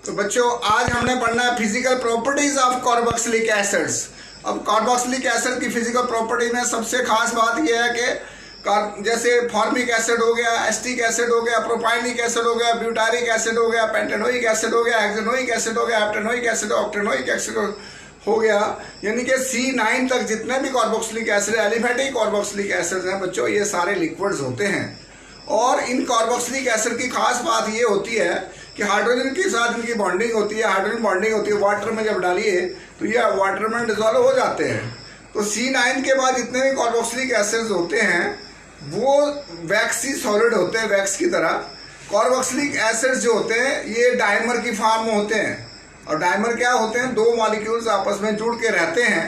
तो बच्चों आज हमने पढ़ना है physical properties of carboxylic acids. अब कार्बोक्सिलिक एसिड की फिजिकल प्रॉपर्टी में सबसे खास बात यह है कि जैसे फॉर्मिक एसिड हो गया, एस्टिक एसिड हो गया, प्रोपाइनिक एसिड हो गया, ब्यूटारिक एसिड हो गया, पेंटेनोइक एसिड हो गया, हेक्सेनोइक एसिड हो गया, हेप्टेनोइक एसिड, ऑक्टेनोइक एसिड हो गया, यानी कि C9 तक जितने भी carboxylic acid, aliphatic carboxylic acid हैं बच्चों, ये सारे लिक्विड्स होते हैं। और इन कार्बोक्सिलिक एसिड की खास बात ये होती है कि हाइड्रोजन के साथ इनकी बॉन्डिंग होती है, हाइड्रोजन बॉन्डिंग होती है, वाटर में जब डालिए तो ये वाटर में डिजोल्व हो जाते हैं। तो C9 के बाद जितने भी कार्बोक्सिलिक एसिड्स होते हैं वो वैक्सी सॉलिड होते हैं, वैक्स की तरह। कार्बोक्सिलिक एसिड्स जो होते हैं ये डाइमर की फॉर्म में होते हैं। और डाइमर क्या होते हैं? दो मॉलिक्यूल्स आपस में जुड़ के रहते हैं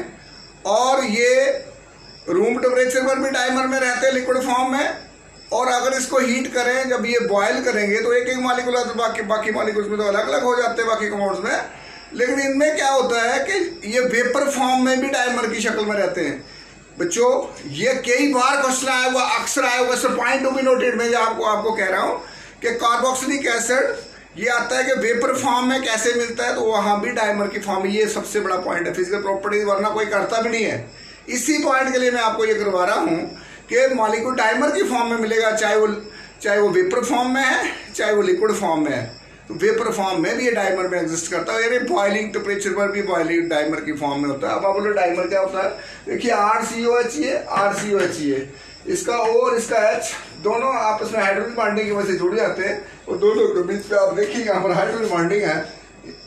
और ये रूम टेम्परेचर पर भी डाइमर में रहते हैं लिक्विड फॉर्म में। और अगर इसको हीट करें, जब ये बॉयल करेंगे तो एक एक मॉलिक्यूल तो बाकी मॉलिक्यूल्स में तो अलग अलग हो जाते हैं बाकी कंपाउंड्स में। लेकिन इनमें क्या होता है कि ये वेपर फॉर्म में भी डाइमर की शक्ल में रहते हैं। बच्चों ये कई बार क्वेश्चन आया हुआ, अक्सर आया हुआ, sir point to be noted. मैं आपको कह रहा हूं कि कार्बोक्सिलिक एसिड ये आता है कि वेपर फॉर्म में कैसे मिलता है, तो वहां भी डाइमर की फॉर्म। ये सबसे बड़ा पॉइंट है फिजिकल प्रॉपर्टीज, वरना कोई करता भी नहीं है। इसी पॉइंट के लिए मैं आपको ये करवा रहा हूं कि मॉलिक्यूल डाइमर की फॉर्म में मिलेगा, चाहे वो वेपर फॉर्म में है, चाहे वो लिक्विड फॉर्म में है। तो वेपर फॉर्म में भी ये डाइमर में एग्जिस्ट करता है, यानी बॉइलिंग टेम्परेचर पर भी बॉइलिंग डाइमर की फॉर्म में होता है। अब आप बोलो डाइमर क्या होता है? देखिए RCOH ये, RCOH ये, इसका O और इसका H दोनों आपस में हाइड्रोजन बॉन्डिंग की वजह से जुड़ जाते हैं। और दोनों के बीच पे आप देखिए यहाँ पर हाइड्रोजन बॉन्डिंग है,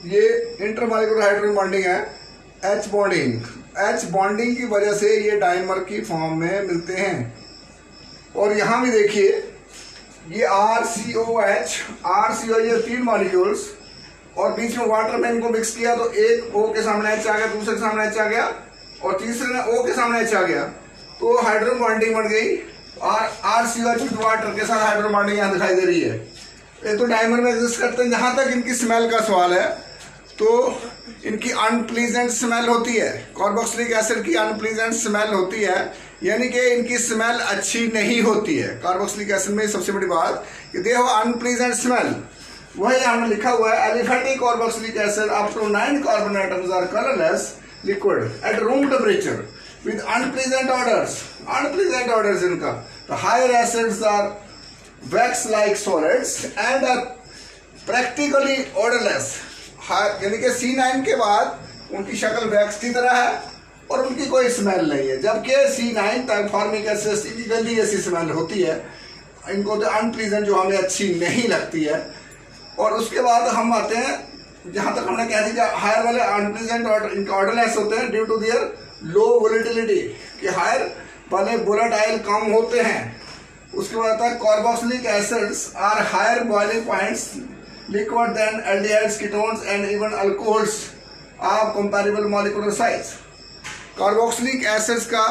ये इंटरमॉलिक्यूलर हाइड्रोजन बॉन्डिंग है, H बॉन्डिंग। H बॉन्डिंग की वजह से ये डाइमर की फॉर्म में मिलते हैं। और यहाँ भी देखिए ये RCOH ये तीन मॉलिक्यूल्स और बीच में वाटर में इनको मिक्स किया तो एक O के सामने H आ गया, दूसरे के सामने H आ गया और तीसरे में O के सामने H आ गया, तो हाइड्रोजन बॉन्डिंग बन गई। और RCOH विद वाटर के साथ हाइड्रोजन बॉन्डिंग यहाँ दिखाई दे रही है। ये तो डाइमर में एग्जिस्ट करते हैं। जहां तक इनकी स्मेल का सवाल है तो इनकी अनप्लीजेंट स्मेल होती है। कार्बोक्सिलिक एसिड की अनप्लीजेंट स्मेल होती है, यानी कि इनकी स्मेल अच्छी नहीं होती है। कार्बोक्सिलिक एसिड में सबसे बड़ी बात कि दे हैव अनप्लीजेंट स्मेल। वही हमने लिखा हुआ है aliphatic carboxylic acid up to 9 carbon atoms are colourless liquid at room temperature with unpleasant odours. Unpleasant odours इनका। The higher acids are wax-like solids and are practically odorless। यानी कि C9 के बाद उनकी शक्ल वैक्स की तरह है और उनकी कोई स्मेल नहीं है, जबकि C9 तक फॉर्मिक एसिड की गंदी ऐसी स्मेल होती है। इनको तो अनप्लीजेंट जो हमें अच्छी नहीं लगती है। और उसके बाद हम आते हैं जहां तक हमने कह दिया हायर वाले अनप्लीजेंट इनके ऑर्डरलेस होते हैं due to their low volatility, कि हायर वाले वोलेटाइल कम होते हैं। उसके बाद आता है carboxylic acids are higher boiling points liquid than aldehydes, ketones and even alcohols of comparable molecular size. Carboxylic acids का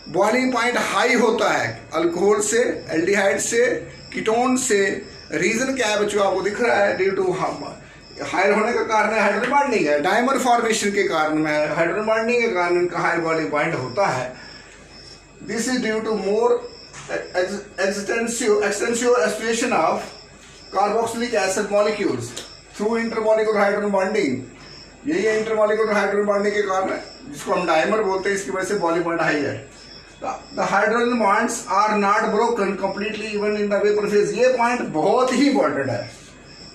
बॉइलिंग पॉइंट हाई होता है अल्कोहल से, एल्डिहाइड से, कीटोन से। रीजन क्या है बच्चों? आपको दिख रहा है, ड्यू टू हायर होने का कारण है हाइड्रोजन बॉन्डिंग है, डाइमर फॉर्मेशन के कारण में हाइड्रोजन बॉन्डिंग के कारण इनका हायर बॉइलिंग पॉइंट होता है। This is due to more extensive aspiration of carboxylic acid molecules through intermolecular hydrogen bonding। यही है इंटरमॉलिक्यूलर हाइड्रोजन बॉन्डिंग के कारण, जिसको हम डाइमर बोलते हैं, इसकी वजह से बॉइलिंग पॉइंट हाई है। The hydrogen bonds are not broken completely even in the vapor phase। ये पॉइंट बहुत ही इंपॉर्टेंट है,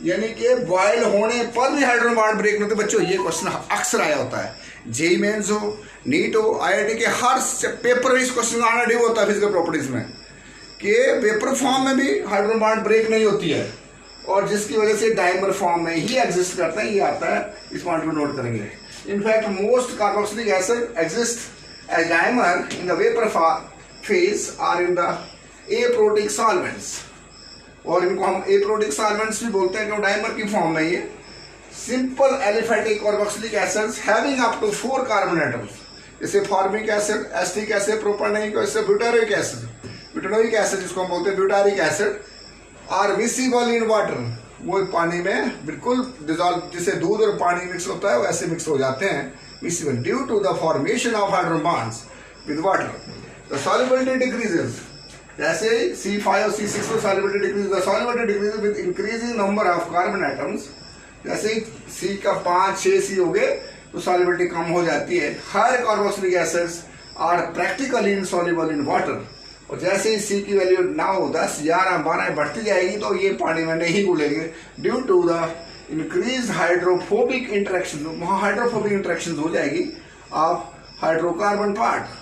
यानी कि बॉयल होने पर भी हाइड्रोजन बॉन्ड ब्रेक नहीं होते। बच्चों ये क्वेश्चन अक्सर आया होता है, जेई मेंस हो, नीट हो, IIT के हर पेपर में इस क्वेश्चन आना ड्यू होता है फिजिकल प्रॉपर्टीज में, कि वेपर फॉर्म में भी हाइड्रोजन बॉन्ड ब्रेक नहीं होती है और जिसकी वजह से डाइमर फॉर्म में ही एग्जिस्ट करता है। ये आता है, इस पॉइंट को नोट करेंगे। In fact most carboxylic acid exist as dimer in the vapour phase or in the aprotic solvents. और इनको हम एप्रोटिक सॉल्वेंट्स भी बोलते हैं, क्यों? डाइमर की फॉर्म में ये simple aliphatic carboxylic acids having up to 4 carbon atoms, जैसे formic acid, acetic acid, propionic acid, butyric acid, butanoic acid जिसको हम बोलते हैं butyric acid, are miscible in water. वो पानी में बिल्कुल डिजॉल्व, जैसे दूध और पानी मिक्स होता है वैसे मिक्स हो जाते हैं, miscible due to the formation of hydrogen bonds with water. The solubility decreases, जैसे C5 और C6 में solubility decreases, the solubility decreases with increasing number of carbon atoms जैसे ही सी का 5-6 सी हो गए तो सॉल्युबिलिटी कम हो जाती है। Higher carboxylic acids are practically insoluble in water, और जैसे ही सी की वैल्यू 9, 10, 11, 12 बढ़ती जाएगी तो ये पानी में नहीं घुलेंगे due to the increase hydrophobic interaction. वहाँ हाइड्रोफोबिक इंटरेक्शन हो जाएगी of hydrocarbon part.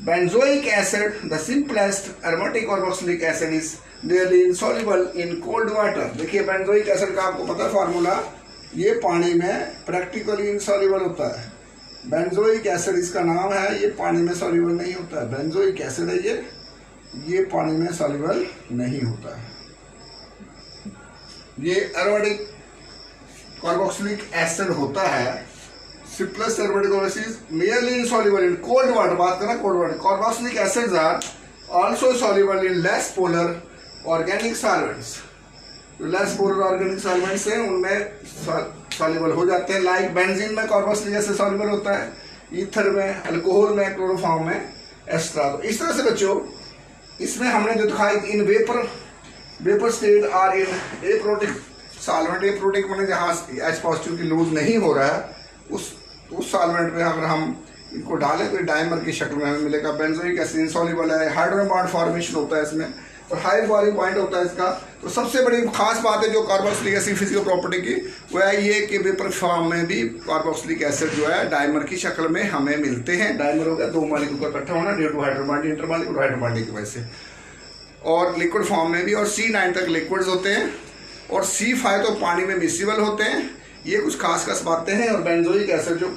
Benzoic acid, the simplest aromatic carboxylic acid, is nearly insoluble in cold water। देखिए बेंजोइक एसिड का आपको पता है फार्मूला, ये पानी में प्रैक्टिकली इनसॉल्युबल होता है। बेंजोइक एसिड इसका नाम है, ये पानी में सॉल्युबल नहीं होता है। बेंजोइक एसिड है ये पानी में सॉल्युबल नहीं होता है। ये एरोमेटिक कार्बोक्सिलिक एसिड होता है, simplest aromatic carboxylic is merely insoluble in cold water। बात करना cold water. Carboxylic acids are also soluble in less polar organic solvents। Less polar organic solvents हैं उनमें soluble हो जाते हैं। लाइक बेंजीन में कार्बोक्सिलिक एसिड soluble होता है, ईथर में, अल्कोहल में, क्लोरोफॉर्म में, एक्स्ट्रा। तो इस तरह से बच्चों इसमें हमने जो दिखाई in vapour state or in aprotic solvent. Aprotic मैंने जहाँ H पॉजिटिव की लूज नहीं हो रहा है उस सॉल्वेंट में अगर हम इनको डालें तो डायमर की शक्ल में हमें मिलेगा। बेंजोइक एसिड इनसॉल्युबल है, हाइड्रोजन बॉन्ड फॉर्मेशन होता है इसमें, और हाई बॉइलिंग पॉइंट होता है इसका। तो सबसे बड़ी खास बात है जो कार्बोक्सिलिक एसिड फिजिकल प्रॉपर्टी की, वो है ये कि वेपर फॉर्म में भी कार्बोक्सिलिक एसिड जो है डायमर की शक्ल में हमें मिलते हैं। डायमर हो गया 2 मॉलिक्यूल का इकट्ठा होना ड्यू टू हाइड्रोजन इंटरमॉलिक्यूल हाइड्रोजन की वजह से, और लिक्विड फॉर्म में भी, और C9 तक लिक्विड्स होते हैं, और C5 तो पानी में मिसिबल होते हैं। ये कुछ खास बातें हैं। और बेंजोइक एसिड जो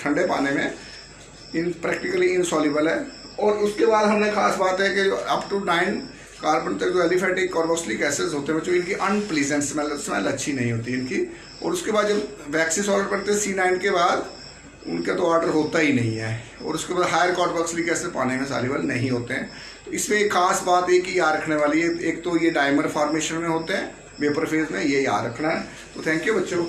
ठंडे पानी में प्रैक्टिकली इनसॉल्युबल है। और उसके बाद हमने खास बात है कि जो अप टू 9 कार्बन तक जो एलिफेटिक कार्बोक्सिलिक एसिड्स होते हैं जो इनकी अनप्लीजेंट स्मेल अच्छी नहीं होती इनकी। और उसके बाद जब वैक्सी सॉल्वेंट पड़ते हैं C9 के बाद उनका तो ऑर्डर होता ही नहीं है। और उसके बाद हायर कार्बोक्सिलिक एसिड पानी में सॉल्युबल नहीं होते हैं। तो इसमें एक खास बात एक ही याद रखने वाली है, एक तो ये डायमर फॉर्मेशन में होते हैं वेपर फेज में, ये याद रखना है। तो थैंक यू बच्चों।